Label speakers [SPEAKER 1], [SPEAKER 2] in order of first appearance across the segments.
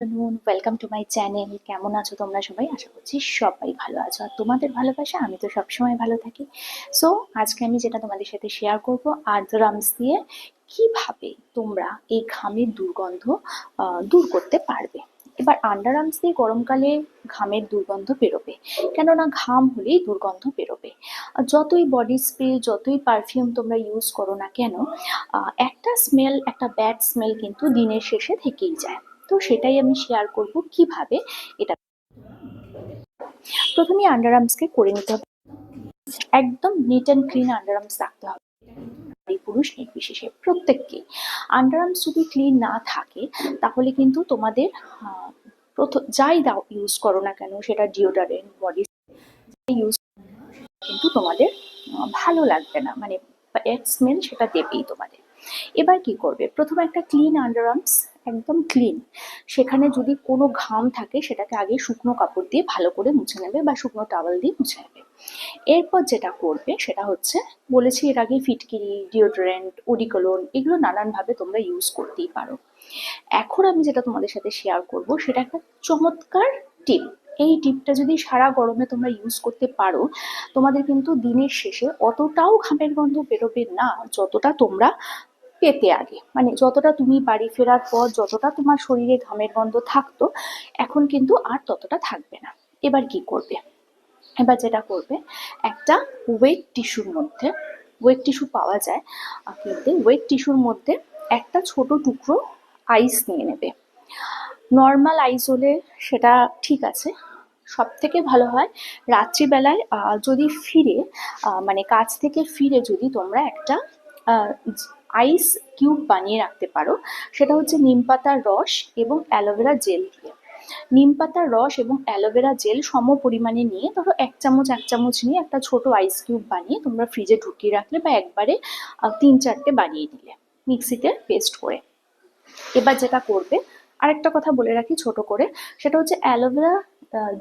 [SPEAKER 1] Welcome to my channel. কেমন আছো তোমরা সবাই? আশা করছি সবাই ভালো আছো, আর তোমাদের ভালোবাসা আমি তো সবসময় ভালো থাকি। সো আজকে আমি যেটা তোমাদের সাথে শেয়ার করব, আর্দ্রামস দিয়ে কিভাবে তোমরা এই ঘামের দুর্গন্ধ দূর করতে পারবে। এবার আন্ডার আর্মস দিয়ে গরমকালে ঘামের দুর্গন্ধ বেরোবে, কেননা ঘাম হলেই দুর্গন্ধ বেরোবে। আর যতই বডি স্প্রে, যতই পারফিউম তোমরা ইউজ করো না কেন, একটা স্মেল, একটা ব্যাড স্মেল কিন্তু দিনের শেষে থেকেই যায়। তো সেটাই আমি শেয়ার করব কিভাবে এটা। প্রথমে আন্ডার আর্মসকে করে নিতে হবে, একদম neat and clean under arms রাখতে হবে। নারী পুরুষ নির্বিশেষে প্রত্যেককে আন্ডার আর্মস যদি ক্লিন না থাকে, তাহলে কিন্তু তোমাদের প্রথম যাই দাও ইউজ করো না কেন, সেটা ডিওডারেন্ট, বডি ইউজ, কিন্তু তোমাদের ভালো লাগবে না, মানে এক স্মেল সেটা দেবেই তোমাদের। এবার কি করবে, প্রথমে একটা ক্লিন আন্ডার আর্মস, একদম ক্লিন, সেখানে যদি কোনো ঘাম থাকে সেটাকে আগে শুকনো কাপড় দিয়ে ভালো করে মুছে নেবে বা শুকনো টাওয়েল দিয়ে মুছে নেবে। এরপর যেটা করবে সেটা হচ্ছে, বলেছি এর আগে ফিটকিরি, ডিওডোরেন্ট, ওডিকোলন, এগুলো নানানভাবে তোমরা ইউজ করতেই পারো। এখন আমি যেটা তোমাদের সাথে শেয়ার করব সেটা একটা চমৎকার টিপ। এই টিপটা যদি সারা গরমে তোমরা ইউজ করতে পারো, তোমাদের কিন্তু দিনের শেষে অতটাও ঘামের গন্ধ বেরোবে না, যতটা তোমরা পেতে আগে। মানে যতটা তুমি বাড়ি ফেরার পর যতটা তোমার শরীরে ঘামের গন্ধ থাকতো, এখন কিন্তু আর ততটা থাকবে না। এবার কি করবে, এবার যেটা করবে, একটা ওয়েট টিস্যুর মধ্যে, ওয়েট টিস্যু পাওয়া যায় কিনতে, ওয়েট টিস্যুর মধ্যে একটা ছোট টুকরো আইস নিয়ে নেবে। নর্মাল আইস হলে সেটা ঠিক আছে, সব থেকে ভালো হয় রাত্রিবেলায় যদি ফিরে, মানে কাজ থেকে ফিরে যদি তোমরা একটা আইস কিউব বানিয়ে রাখতে পারো। সেটা হচ্ছে নিম পাতার রস এবং অ্যালোভেরা জেল দিয়ে। নিম পাতার রস এবং অ্যালোভেরা জেল সম পরিমাণে নিয়ে, ধরো এক চামচ নিয়ে একটা ছোট আইস কিউব বানিয়ে তোমরা ফ্রিজে ঢুকিয়ে রাখলে, বা একবারে 3-4টে বানিয়ে নিলে মিক্সিতে পেস্ট করে। এবার যেটা করবে, আরেকটা কথা বলে রাখি ছোট করে, সেটা হচ্ছে অ্যালোভেরা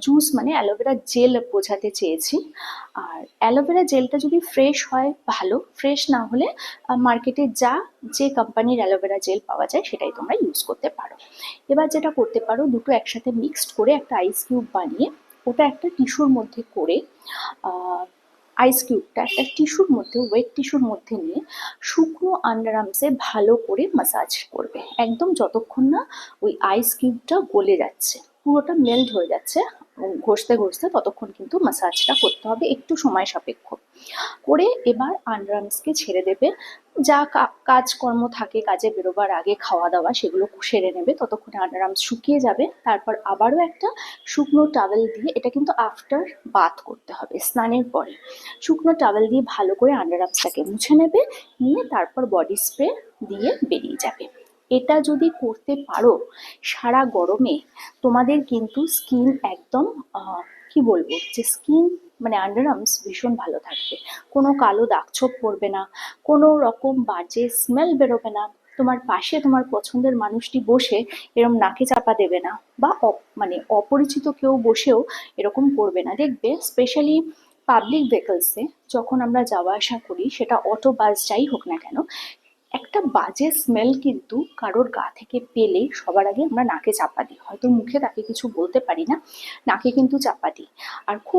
[SPEAKER 1] জুস, মানে অ্যালোভেরা জেল বোঝাতে চেয়েছি। আর অ্যালোভেরা জেলটা যদি ফ্রেশ হয় ভালো, ফ্রেশ না হলে মার্কেটে যে কোম্পানির অ্যালোভেরা জেল পাওয়া যায় সেটাই তোমরা ইউজ করতে পারো। এবার যেটা করতে পারো, দুটো একসাথে মিক্সড করে একটা আইস কিউব বানিয়ে ওটা একটা টিস্যুর মধ্যে করে, আইস কিউবটা একটা টিস্যুর মধ্যে, ওয়েট টিস্যুর মধ্যে নিয়ে শুকনো আন্ডার আর্মসে ভালো করে মাসাজ করবে, একদম যতক্ষণ না ওই আইস কিউবটা গলে যাচ্ছে, পুরোটা মেল্ট হয়ে যাচ্ছে, ঘষতে ঘষতে ততক্ষণ কিন্তু মাসাজটা করতে হবে, একটু সময় সাপেক্ষ করে। এবার আন্ডার আর্মসকে ছেড়ে দেবে, যা কাজকর্ম থাকে, কাজে বেরোবার আগে খাওয়া দাওয়া সেগুলো সেরে নেবে, ততক্ষণে আন্ডার আর্মস শুকিয়ে যাবে। তারপর আবারও একটা শুকনো টাওয়েল দিয়ে, এটা কিন্তু আফটার বাথ করতে হবে, স্নানের পরে শুকনো টাওয়েল দিয়ে ভালো করে আন্ডার আর্মসটাকে মুছে নেবে, নিয়ে তারপর বডি স্প্রে দিয়ে বেরিয়ে যাবে। এটা যদি করতে পারো সারা গরমে, তোমাদের কিন্তু স্কিন একদম কি বলবো, যে স্কিন মানে আন্ডার আর্মস ভীষণ ভালো থাকবে, কোনো কালো দাগছোপ পড়বে না, কোনো রকম বাজে স্মেল বেরোবে না, তোমার পাশে তোমার পছন্দের মানুষটি বসে এরকম নাকে চাপা দেবে না, বা মানে অপরিচিত কেউ বসেও এরকম করবে না। দেখবে স্পেশালি পাবলিক ভেহিকলসে যখন আমরা যাওয়া আসা করি, সেটা অটো বাস যাই হোক না কেন, একটা বাজে স্মেল কিন্তু কারোর গা থেকে পেলে সবার আগে আমরা নাকে চাপা দিই, হয়তো মুখে তাকে কিছু বলতে পারি না, নাকে কিন্তু চাপা দিই। আর খুব